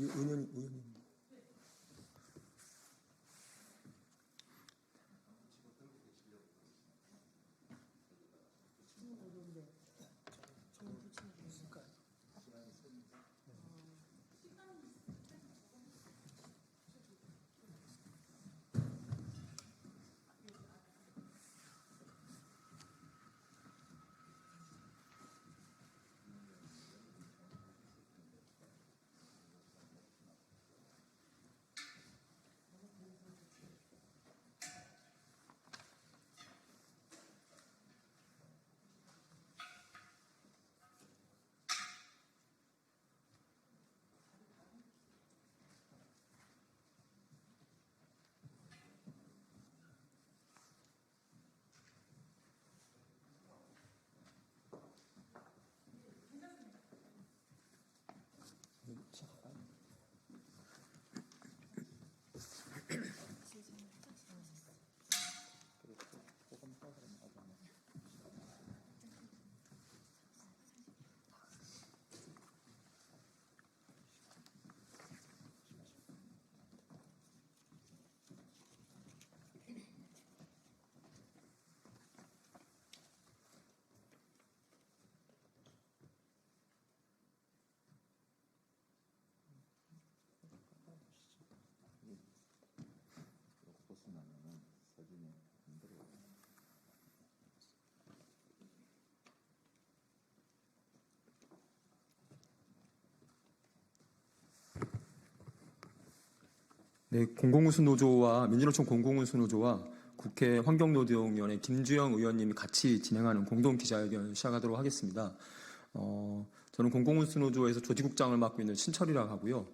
의원님. 네, 공공운수노조와 민주노총 공공운수노조와 국회 환경노동위원회 김주영 의원님이 같이 진행하는 공동 기자회견을 시작하도록 하겠습니다. 저는 공공운수노조에서 조직국장을 맡고 있는 신철이라고 하고요.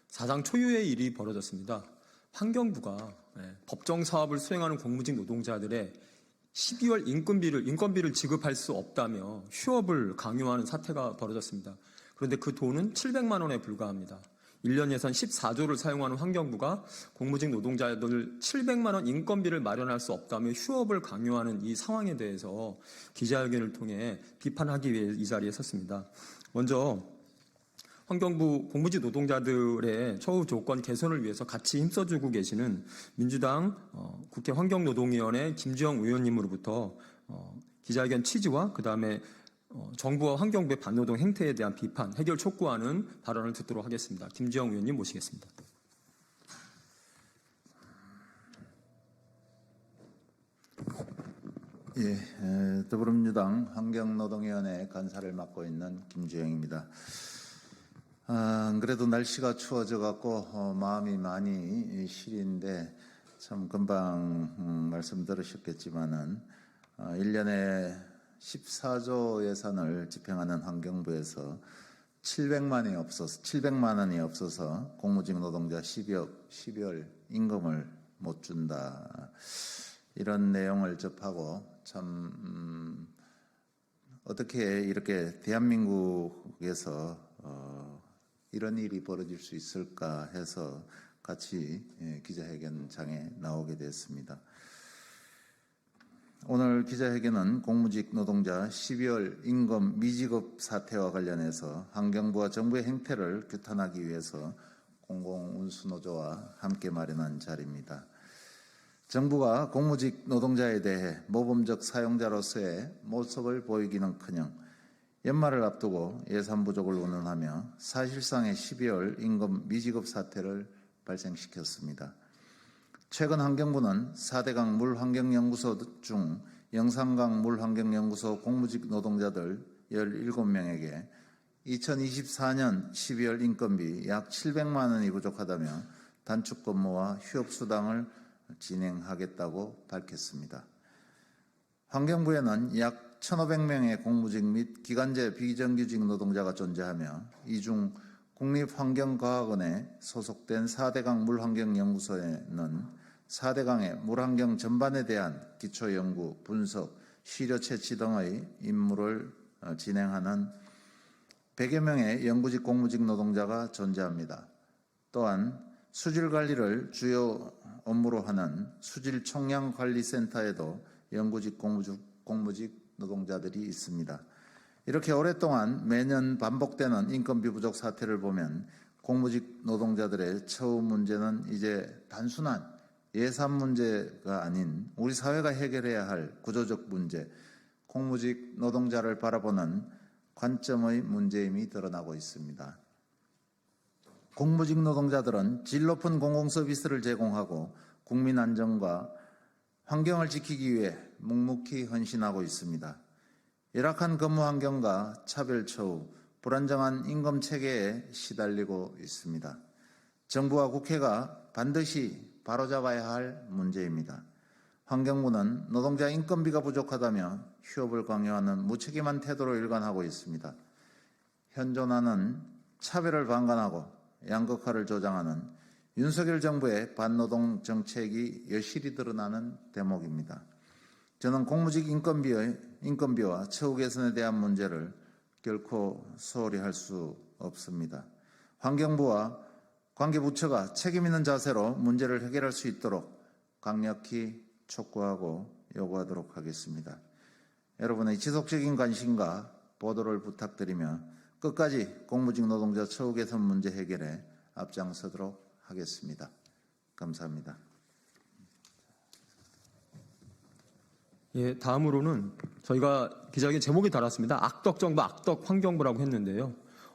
사상 초유의 일이 벌어졌습니다. 환경부가 법정 사업을 수행하는 공무직 노동자들의 12월 인건비를 지급할 수 없다며 휴업을 강요하는 사태가 벌어졌습니다. 그런데 그 돈은 700만 원에 불과합니다. 1년 예산 14조를 사용하는 환경부가 공무직 노동자들 700만 원 인건비를 마련할 수 없다며 휴업을 강요하는 이 상황에 대해서 기자회견을 통해 비판하기 위해 이 자리에 섰습니다. 먼저 환경부 공무직 노동자들의 처우 조건 개선을 위해서 같이 힘써주고 계시는 민주당 국회 환경노동위원회 김주영 의원님으로부터 기자회견 취지와 그다음에 정부와 환경부의 반노동 행태에 대한 비판, 해결 촉구하는 발언을 듣도록 하겠습니다. 김주영 의원님 모시겠습니다. 예, 더불어민주당 환경노동위원회 간사를 맡고 있는 김주영입니다. 안 그래도 날씨가 추워져 갖고 마음이 많이 시린데 참 금방 말씀 들으셨겠지만은 1년에 14조 예산을 집행하는 환경부에서 700만 원이 없어서 공무직 노동자 12월 임금을 못 준다. 이런 내용을 접하고 참 어떻게 이렇게 대한민국에서 이런 일이 벌어질 수 있을까 해서 같이 기자회견장에 나오게 됐습니다. 오늘 기자회견은 공무직 노동자 12월 임금 미지급 사태와 관련해서 환경부와 정부의 행태를 규탄하기 위해서 공공운수노조와 함께 마련한 자리입니다. 정부가 공무직 노동자에 대해 모범적 사용자로서의 모습을 보이기는커녕 연말을 앞두고 예산 부족을 운운하며 사실상의 12월 임금 미지급 사태를 발생시켰습니다. 최근 환경부는 4대강 물환경연구소 중 영산강 물환경연구소 공무직 노동자들 17명에게 2024년 12월 인건비 약 700만 원이 부족하다며 단축 근무와 휴업 수당을 진행하겠다고 밝혔습니다. 환경부에는 약 1,500명의 공무직 및 기간제 비정규직 노동자가 존재하며 이 중 국립환경과학원에 소속된 4대강 물환경연구소에는 4대강의 물환경 전반에 대한 기초연구, 분석, 시료 채취 등의 임무를 진행하는 100여 명의 영구직 공무직 노동자가 존재합니다. 또한 수질 관리를 주요 업무로 하는 수질 총량 관리센터에도 영구직 공무직 노동자들이 있습니다. 이렇게 오랫동안 매년 반복되는 인건비 부족 사태를 보면 공무직 노동자들의 처우 문제는 이제 단순한 예산 문제가 아닌 우리 사회가 해결해야 할 구조적 문제, 공무직 노동자를 바라보는 관점의 문제임이 드러나고 있습니다. 공무직 노동자들은 질 높은 공공서비스를 제공하고 국민 안전과 환경을 지키기 위해 묵묵히 헌신하고 있습니다. 열악한 근무 환경과 차별 처우, 불안정한 임금 체계에 시달리고 있습니다. 정부와 국회가 반드시 바로잡아야 할 문제입니다. 환경부는 노동자 인건비가 부족하다며 휴업을 강요하는 무책임한 태도로 일관하고 있습니다. 현존하는 차별을 방관하고 양극화를 조장하는 윤석열 정부의 반노동 정책이 여실히 드러나는 대목입니다. 저는 공무직 인건비와 처우 개선에 대한 문제를 결코 소홀히 할 수 없습니다. 환경부와 관계부처가 책임 있는 자세로 문제를 해결할 수 있도록 강력히 촉구하고 요구하도록 하겠습니다. 여러분의 지속적인 관심과 보도를 부탁드리며 끝까지 공무직 노동자 처우 개선 문제 해결에 앞장서도록 하겠습니다. 감사합니다. 예, 다음으로는 저희가 기자회견 제목이 달았습니다. 악덕정부, 악덕 환경부라고 했는데요.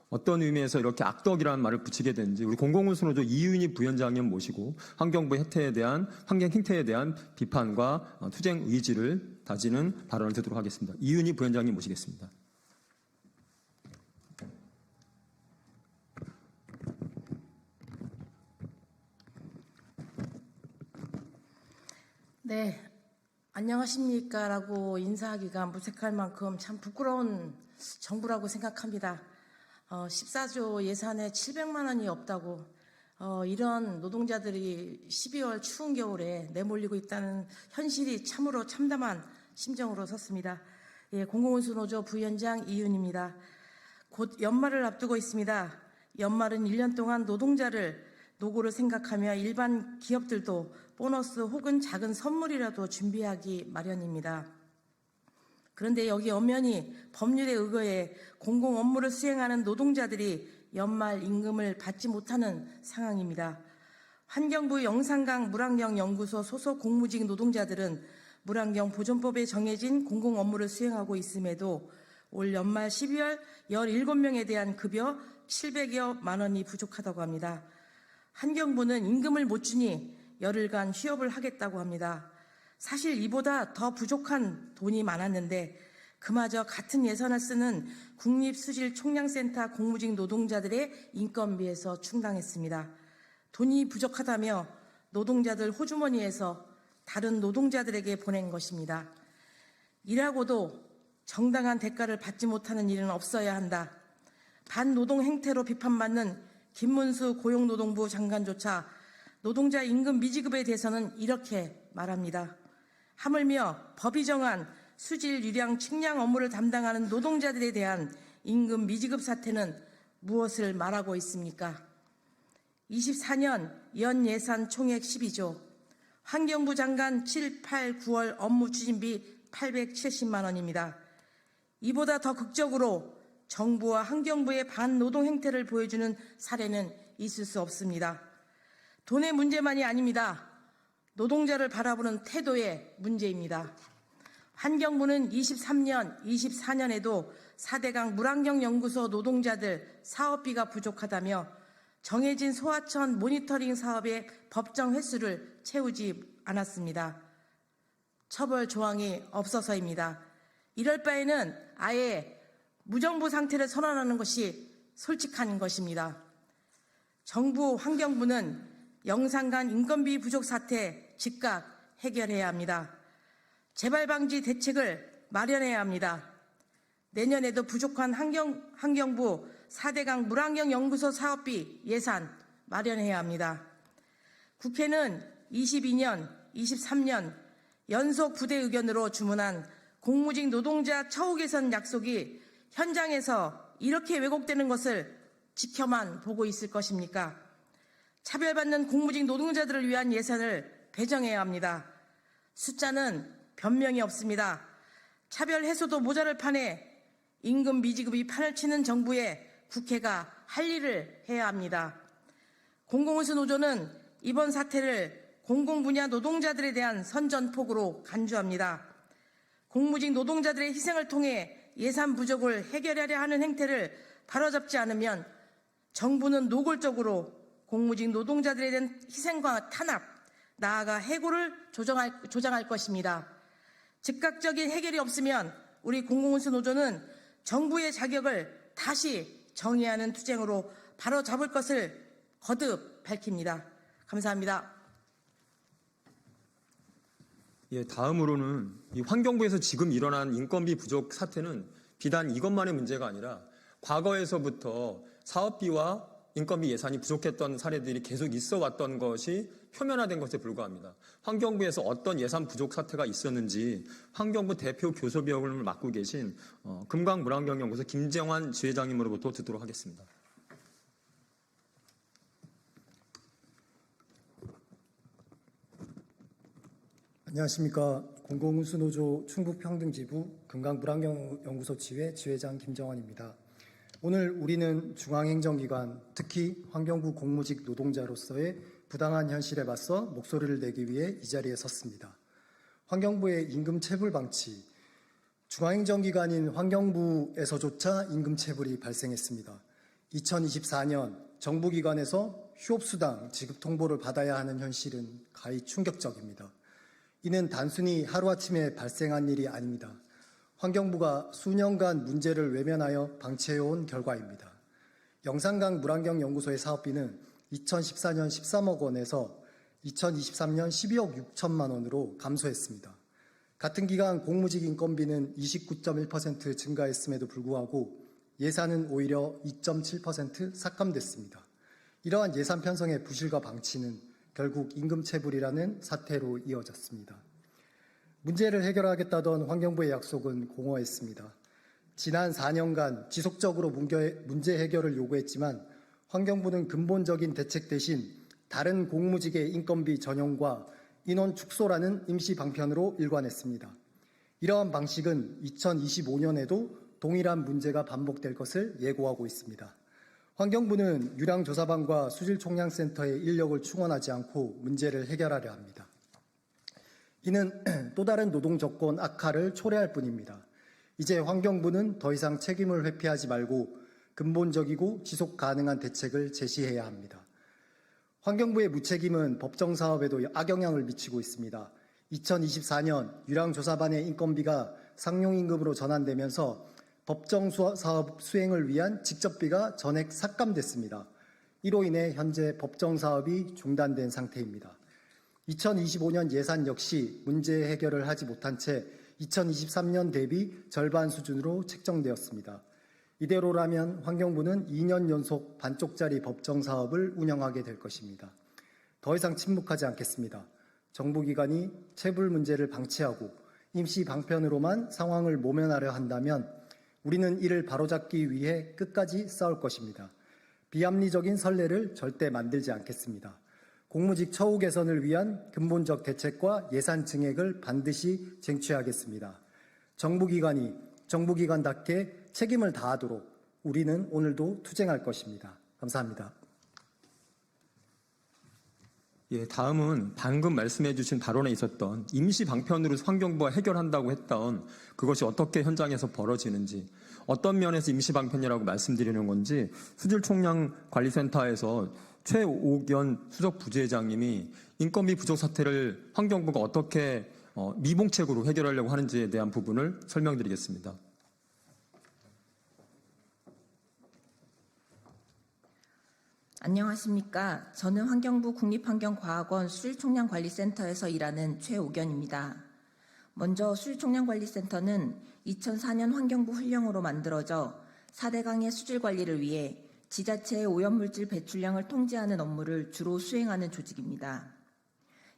어떤 의미에서 이렇게 악덕이라는 말을 붙이게 된지 우리 공공운수노조 이윤희 부위원장님 모시고 환경 행태에 대한 비판과 투쟁 의지를 다지는 발언을 듣도록 하겠습니다. 이윤희 부위원장님 모시겠습니다. 네, 안녕하십니까 라고 인사하기가 무색할 만큼 참 부끄러운 정부라고 생각합니다. 14조 예산에 700만 원이 없다고 이런 노동자들이 12월 추운 겨울에 내몰리고 있다는 현실이 참으로 참담한 심정으로 섰습니다. 예, 공공운수노조 부위원장 이윤입니다. 곧 연말을 앞두고 있습니다. 연말은 1년 동안 노고를 생각하며 일반 기업들도 보너스 혹은 작은 선물이라도 준비하기 마련입니다. 그런데 여기 엄연히 법률에 의거해 공공 업무를 수행하는 노동자들이 연말 임금을 받지 못하는 상황입니다. 환경부 영산강 물환경연구소 소속 공무직 노동자들은 물환경 보존법에 정해진 공공 업무를 수행하고 있음에도 올 연말 12월 17명에 대한 급여 700여만 원이 부족하다고 합니다. 환경부는 임금을 못 주니 열흘간 휴업을 하겠다고 합니다. 사실 이보다 더 부족한 돈이 많았는데 그마저 같은 예산을 쓰는 국립수질총량센터 공무직 노동자들의 인건비에서 충당했습니다. 돈이 부족하다며 노동자들 호주머니에서 다른 노동자들에게 보낸 것입니다. 일하고도 정당한 대가를 받지 못하는 일은 없어야 한다. 반노동 행태로 비판받는 김문수 고용노동부 장관조차 노동자 임금 미지급에 대해서는 이렇게 말합니다. 하물며 법이 정한 수질, 유량, 측량 업무를 담당하는 노동자들에 대한 임금 미지급 사태는 무엇을 말하고 있습니까? 24년 연 예산 총액 12조, 환경부 장관 7, 8, 9월 업무 추진비 870만 원입니다. 이보다 더 극적으로 정부와 환경부의 반노동 행태를 보여주는 사례는 있을 수 없습니다. 돈의 문제만이 아닙니다. 노동자를 바라보는 태도의 문제입니다. 환경부는 23년, 24년에도 4대강 물환경연구소 노동자들 사업비가 부족하다며 정해진 소하천 모니터링 사업의 법정 횟수를 채우지 않았습니다. 처벌 조항이 없어서입니다. 이럴 바에는 아예 무정부 상태를 선언하는 것이 솔직한 것입니다. 정부 환경부는 영산간 인건비 부족 사태 즉각 해결해야 합니다. 재발 방지 대책을 마련해야 합니다. 내년에도 부족한 환경부 4대강 물환경연구소 사업비 예산 마련해야 합니다. 국회는 22년, 23년 연속 부대 의견으로 주문한 공무직 노동자 처우 개선 약속이 현장에서 이렇게 왜곡되는 것을 지켜만 보고 있을 것입니까? 차별받는 공무직 노동자들을 위한 예산을 배정해야 합니다. 숫자는 변명이 없습니다. 차별 해소도 모자랄 판에 임금 미지급이 판을 치는 정부에 국회가 할 일을 해야 합니다. 공공운수 노조는 이번 사태를 공공분야 노동자들에 대한 선전포고로 간주합니다. 공무직 노동자들의 희생을 통해 예산 부족을 해결하려 하는 행태를 바로잡지 않으면 정부는 노골적으로 공무직 노동자들에 대한 희생과 탄압, 나아가 해고를 조장할 것입니다. 즉각적인 해결이 없으면 우리 공공운수 노조는 정부의 자격을 다시 정의하는 투쟁으로 바로잡을 것을 거듭 밝힙니다. 감사합니다. 예, 다음으로는 이 환경부에서 지금 일어난 인건비 부족 사태는 비단 이것만의 문제가 아니라 과거에서부터 사업비와 인건비 예산이 부족했던 사례들이 계속 있어 왔던 것이 표면화된 것에 불과합니다. 환경부에서 어떤 예산 부족 사태가 있었는지 환경부 대표 교섭위원을 맡고 계신 금강물환경연구소 김정환 지회장님으로부터 듣도록 하겠습니다. 안녕하십니까. 공공운수노조 충북평등지부 금강물환경연구소 지회장 김정환입니다. 오늘 우리는 중앙행정기관, 특히 환경부 공무직 노동자로서의 부당한 현실에 맞서 목소리를 내기 위해 이 자리에 섰습니다. 환경부의 임금 체불 방치, 중앙행정기관인 환경부에서조차 임금 체불이 발생했습니다. 2024년 정부기관에서 휴업수당 지급 통보를 받아야 하는 현실은 가히 충격적입니다. 이는 단순히 하루아침에 발생한 일이 아닙니다. 환경부가 수년간 문제를 외면하여 방치해온 결과입니다. 영산강 물환경연구소의 사업비는 2014년 13억 원에서 2023년 12억 6천만 원으로 감소했습니다. 같은 기간 공무직 인건비는 29.1% 증가했음에도 불구하고 예산은 오히려 2.7% 삭감됐습니다. 이러한 예산 편성의 부실과 방치는 결국 임금 체불이라는 사태로 이어졌습니다. 문제를 해결하겠다던 환경부의 약속은 공허했습니다. 지난 4년간 지속적으로 문제 해결을 요구했지만 환경부는 근본적인 대책 대신 다른 공무직의 인건비 전용과 인원 축소라는 임시 방편으로 일관했습니다. 이러한 방식은 2025년에도 동일한 문제가 반복될 것을 예고하고 있습니다. 환경부는 유량조사반과 수질총량센터의 인력을 충원하지 않고 문제를 해결하려 합니다. 이는 또 다른 노동조건 악화를 초래할 뿐입니다. 이제 환경부는 더 이상 책임을 회피하지 말고 근본적이고 지속 가능한 대책을 제시해야 합니다. 환경부의 무책임은 법정사업에도 악영향을 미치고 있습니다. 2024년 유량조사반의 인건비가 상용임금으로 전환되면서 법정사업 수행을 위한 직접비가 전액 삭감됐습니다. 이로 인해 현재 법정사업이 중단된 상태입니다. 2025년 예산 역시 문제 해결을 하지 못한 채 2023년 대비 절반 수준으로 책정되었습니다. 이대로라면 환경부는 2년 연속 반쪽짜리 법정사업을 운영하게 될 것입니다. 더 이상 침묵하지 않겠습니다. 정부기관이 체불 문제를 방치하고 임시 방편으로만 상황을 모면하려 한다면 우리는 이를 바로잡기 위해 끝까지 싸울 것입니다. 비합리적인 선례를 절대 만들지 않겠습니다. 공무직 처우 개선을 위한 근본적 대책과 예산 증액을 반드시 쟁취하겠습니다. 정부기관이 정부기관답게 책임을 다하도록 우리는 오늘도 투쟁할 것입니다. 감사합니다. 예, 다음은 방금 말씀해 주신 발언에 있었던 임시 방편으로 환경부가 해결한다고 했던 그것이 어떻게 현장에서 벌어지는지, 어떤 면에서 임시 방편이라고 말씀드리는 건지 수질총량관리센터에서 최옥연 수석 부지회장님이 인건비 부족 사태를 환경부가 어떻게 미봉책으로 해결하려고 하는지에 대한 부분을 설명드리겠습니다. 안녕하십니까. 저는 환경부 국립환경과학원 수질총량관리센터에서 일하는 최옥연입니다. 먼저 수질총량관리센터는 2004년 환경부 훈령으로 만들어져 4대강의 수질 관리를 위해 지자체의 오염물질 배출량을 통제하는 업무를 주로 수행하는 조직입니다.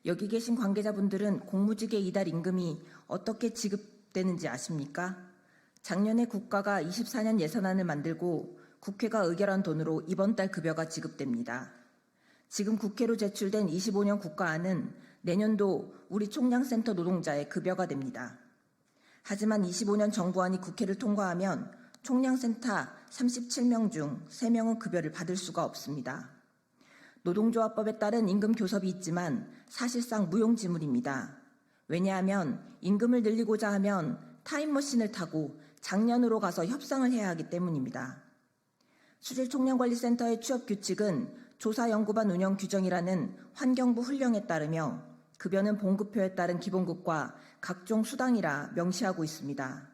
여기 계신 관계자분들은 공무직의 이달 임금이 어떻게 지급되는지 아십니까? 작년에 국가가 24년 예산안을 만들고 국회가 의결한 돈으로 이번 달 급여가 지급됩니다. 지금 국회로 제출된 25년 국가안은 내년도 우리 총량센터 노동자의 급여가 됩니다. 하지만 25년 정부안이 국회를 통과하면 총량센터 37명 중 3명은 급여를 받을 수가 없습니다. 노동조합법에 따른 임금 교섭이 있지만 사실상 무용지물입니다. 왜냐하면 임금을 늘리고자 하면 타임머신을 타고 작년으로 가서 협상을 해야 하기 때문입니다. 수질총량관리센터의 취업규칙은 조사연구반 운영 규정이라는 환경부 훈령에 따르며 급여는 봉급표에 따른 기본급과 각종 수당이라 명시하고 있습니다.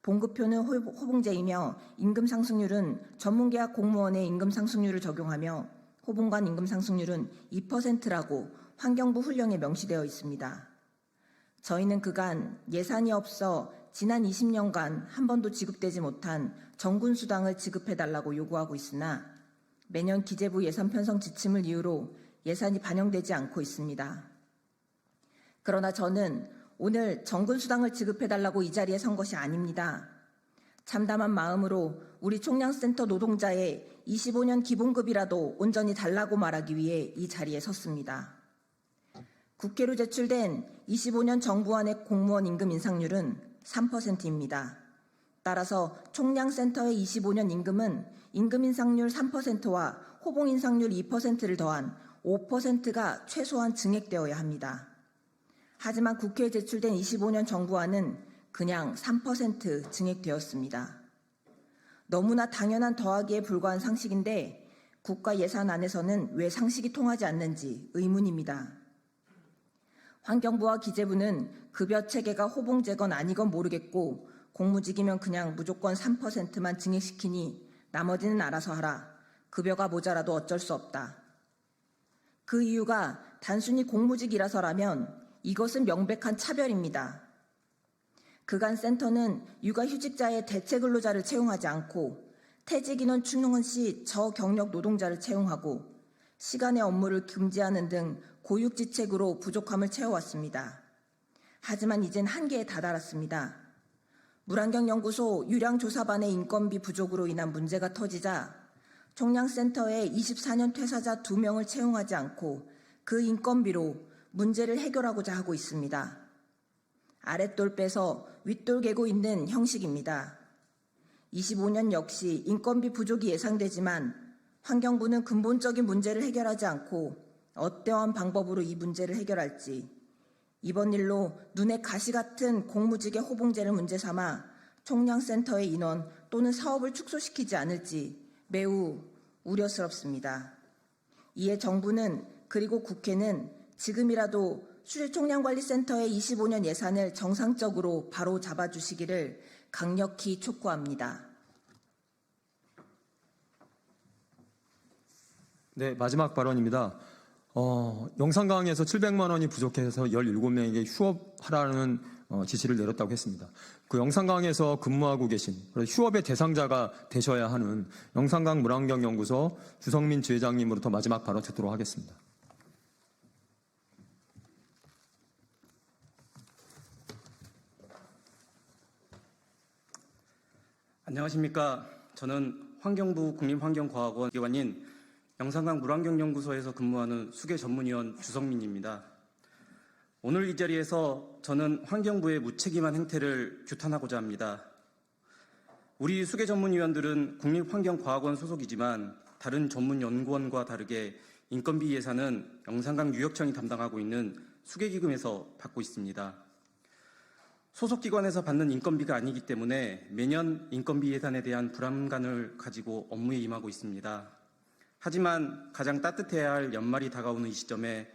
봉급표는 호봉제이며 임금 상승률은 전문계약 공무원의 임금 상승률을 적용하며 호봉관 임금 상승률은 2%라고 환경부 훈령에 명시되어 있습니다. 저희는 그간 예산이 없어 지난 20년간 한 번도 지급되지 못한 정군 수당을 지급해달라고 요구하고 있으나 매년 기재부 예산 편성 지침을 이유로 예산이 반영되지 않고 있습니다. 그러나 저는 오늘 정군 수당을 지급해달라고 이 자리에 선 것이 아닙니다. 참담한 마음으로 우리 총량센터 노동자의 25년 기본급이라도 온전히 달라고 말하기 위해 이 자리에 섰습니다. 국회로 제출된 25년 정부안의 공무원 임금 인상률은 3%입니다. 따라서 총량센터의 25년 임금은 임금 인상률 3%와 호봉 인상률 2%를 더한 5%가 최소한 증액되어야 합니다. 하지만 국회에 제출된 25년 정부안은 그냥 3% 증액되었습니다. 너무나 당연한 더하기에 불과한 상식인데 국가 예산안에서는 왜 상식이 통하지 않는지 의문입니다. 환경부와 기재부는 급여 체계가 호봉제건 아니건 모르겠고 공무직이면 그냥 무조건 3%만 증액시키니 나머지는 알아서 하라. 급여가 모자라도 어쩔 수 없다. 그 이유가 단순히 공무직이라서라면 이것은 명백한 차별입니다. 그간 센터는 육아휴직자의 대체 근로자를 채용하지 않고 퇴직인원 충원 시 저경력 노동자를 채용하고 시간의 업무를 금지하는 등 고육지책으로 부족함을 채워왔습니다. 하지만 이젠 한계에 다다랐습니다. 물안경연구소 유량조사반의 인건비 부족으로 인한 문제가 터지자 총량센터에 24년 퇴사자 2명을 채용하지 않고 그 인건비로 문제를 해결하고자 하고 있습니다. 아랫돌 빼서 윗돌 개고 있는 형식입니다. 25년 역시 인건비 부족이 예상되지만 환경부는 근본적인 문제를 해결하지 않고 어떠한 방법으로 이 문제를 해결할지 이번 일로 눈에 가시 같은 공무직의 호봉제를 문제 삼아 총량센터의 인원 또는 사업을 축소시키지 않을지 매우 우려스럽습니다. 이에 정부는 그리고 국회는 지금이라도 수질총량관리센터의 25년 예산을 정상적으로 바로 잡아주시기를 강력히 촉구합니다. 네, 마지막 발언입니다. 영산강에서 700만 원이 부족해서 17명에게 휴업하라는 지시를 내렸다고 했습니다. 그 영산강에서 근무하고 계신 휴업의 대상자가 되셔야 하는 영산강 물안경연구소 주성민 지회장님으로부터 마지막 발언 듣도록 하겠습니다. 안녕하십니까. 저는 환경부 국립환경과학원 기관인 영산강 물환경연구소에서 근무하는 수계 전문위원 주성민입니다. 오늘 이 자리에서 저는 환경부의 무책임한 행태를 규탄하고자 합니다. 우리 수계 전문위원들은 국립환경과학원 소속이지만 다른 전문 연구원과 다르게 인건비 예산은 영산강 유역청이 담당하고 있는 수계기금에서 받고 있습니다. 소속기관에서 받는 인건비가 아니기 때문에 매년 인건비 예산에 대한 불안감을 가지고 업무에 임하고 있습니다. 하지만 가장 따뜻해야 할 연말이 다가오는 이 시점에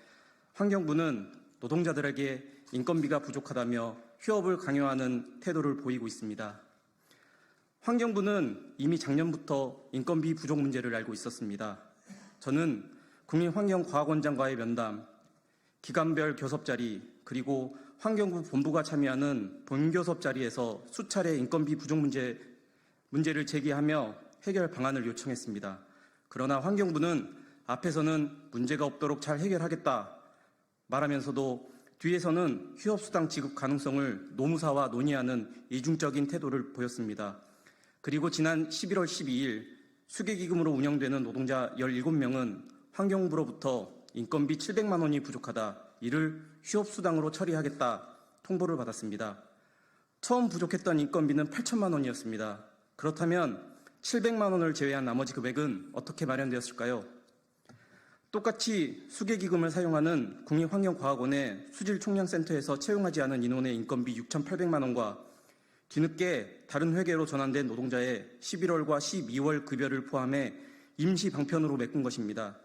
환경부는 노동자들에게 인건비가 부족하다며 휴업을 강요하는 태도를 보이고 있습니다. 환경부는 이미 작년부터 인건비 부족 문제를 알고 있었습니다. 저는 국립환경과학원장과의 면담, 기관별 교섭 자리, 그리고 환경부 본부가 참여하는 본교섭 자리에서 수차례 인건비 부족 문제를 제기하며 해결 방안을 요청했습니다. 그러나 환경부는 앞에서는 문제가 없도록 잘 해결하겠다 말하면서도 뒤에서는 휴업수당 지급 가능성을 노무사와 논의하는 이중적인 태도를 보였습니다. 그리고 지난 11월 12일 수계기금으로 운영되는 노동자 17명은 환경부로부터 인건비 700만 원이 부족하다. 이를 휴업수당으로 처리하겠다 통보를 받았습니다. 처음 부족했던 인건비는 8천만 원이었습니다. 그렇다면 700만 원을 제외한 나머지 금액은 어떻게 마련되었을까요? 똑같이 수계기금을 사용하는 국립환경과학원의 수질총량센터에서 채용하지 않은 인원의 인건비 6,800만 원과 뒤늦게 다른 회계로 전환된 노동자의 11월과 12월 급여를 포함해 임시 방편으로 메꾼 것입니다.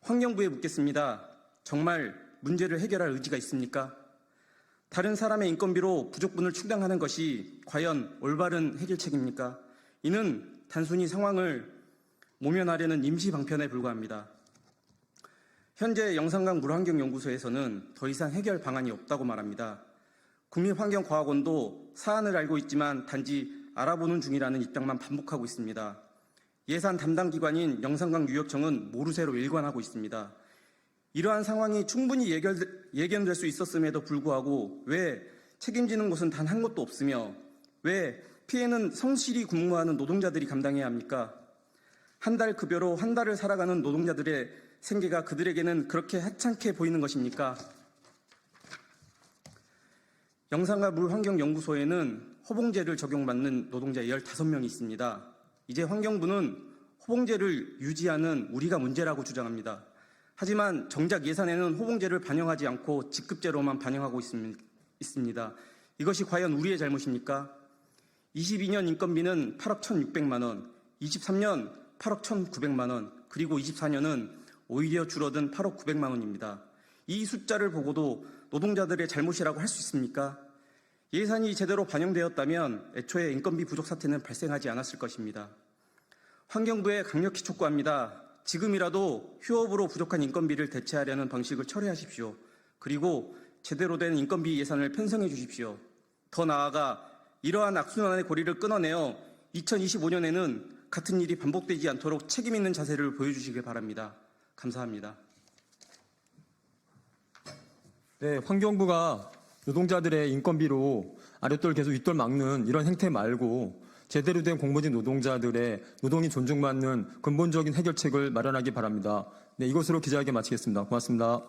환경부에 묻겠습니다. 정말 문제를 해결할 의지가 있습니까? 다른 사람의 인건비로 부족분을 충당하는 것이 과연 올바른 해결책입니까? 이는 단순히 상황을 모면하려는 임시 방편에 불과합니다. 현재 영산강 물환경연구소에서는 더 이상 해결 방안이 없다고 말합니다. 국립환경과학원도 사안을 알고 있지만 단지 알아보는 중이라는 입장만 반복하고 있습니다. 예산 담당 기관인 영산강유역청은 모르쇠로 일관하고 있습니다. 이러한 상황이 충분히 예견될 수 있었음에도 불구하고 왜 책임지는 곳은 단 한 곳도 없으며 왜 피해는 성실히 근무하는 노동자들이 감당해야 합니까? 한 달 급여로 한 달을 살아가는 노동자들의 생계가 그들에게는 그렇게 하찮게 보이는 것입니까? 영산강 물환경연구소에는 호봉제를 적용받는 노동자 15명이 있습니다. 이제 환경부는 호봉제를 유지하는 우리가 문제라고 주장합니다. 하지만 정작 예산에는 호봉제를 반영하지 않고 직급제로만 반영하고 있습니다. 이것이 과연 우리의 잘못입니까? 22년 인건비는 8억 1,600만 원, 23년 8억 1,900만 원, 그리고 24년은 오히려 줄어든 8억 900만 원입니다. 이 숫자를 보고도 노동자들의 잘못이라고 할 수 있습니까? 예산이 제대로 반영되었다면 애초에 인건비 부족 사태는 발생하지 않았을 것입니다. 환경부에 강력히 촉구합니다. 지금이라도 휴업으로 부족한 인건비를 대체하려는 방식을 철회하십시오. 그리고 제대로 된 인건비 예산을 편성해 주십시오. 더 나아가 이러한 악순환의 고리를 끊어내어 2025년에는 같은 일이 반복되지 않도록 책임 있는 자세를 보여주시길 바랍니다. 감사합니다. 네, 환경부가 노동자들의 인건비로 아랫돌 계속 윗돌 막는 이런 행태 말고 제대로 된 공무직 노동자들의 노동이 존중받는 근본적인 해결책을 마련하기 바랍니다. 네, 이것으로 기자회견 마치겠습니다. 고맙습니다.